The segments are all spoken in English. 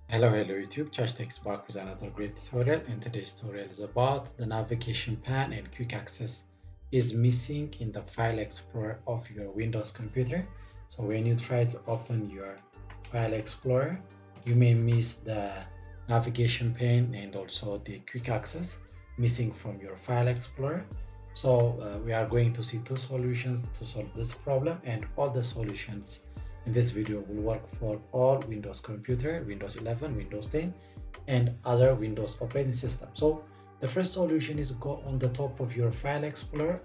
Hello YouTube, Chashtek's back with another great tutorial, and today's tutorial is about the navigation pane and quick access is missing in the file explorer of your Windows computer. So when you try to open your file explorer, you may miss the navigation pane and also the quick access missing from your file explorer. So we are going to see two solutions to solve this problem, and all the solutions in this video will work for all Windows computer, Windows 11, Windows 10, and other Windows operating system. So the first solution is go on the top of your file explorer.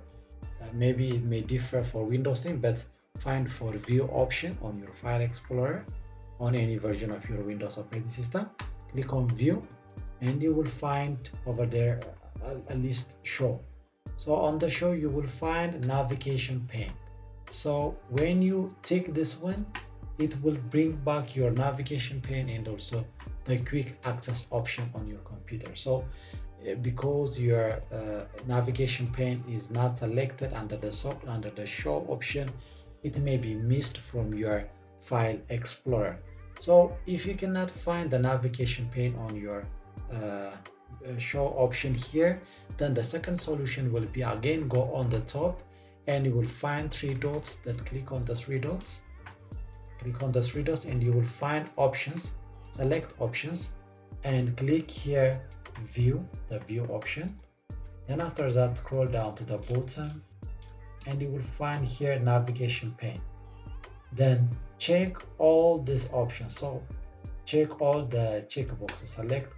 Maybe it may differ for Windows 10, but find for view option on your file explorer on any version of your Windows operating system. Click on view and you will find over there a list show. So on the show you will find navigation pane. So when you take this one, it will bring back your navigation pane and also the quick access option on your computer. So because your navigation pane is not selected under the show option, it may be missed from your file explorer. So if you cannot find the navigation pane on your show option here, then the second solution will be again go on the top and you will find three dots. Then click on the three dots, and you will find options, select options and click here view, the view option. Then after that scroll down to the bottom and you will find here navigation pane. Then check all these options. So check all the checkboxes, select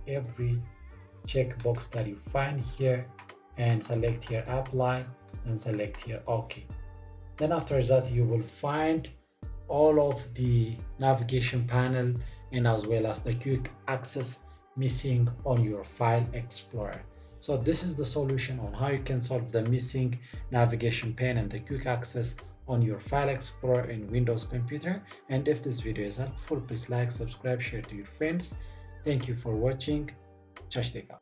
every checkbox that you find here and select here apply and select here OK. Then after that you will find all of the navigation panel and as well as the quick access missing on your file explorer. So this is the solution on how you can solve the missing navigation pane and the quick access on your file explorer in Windows computer. And if this video is helpful, please like, subscribe, share to your friends. Thank you for watching. Chashteka.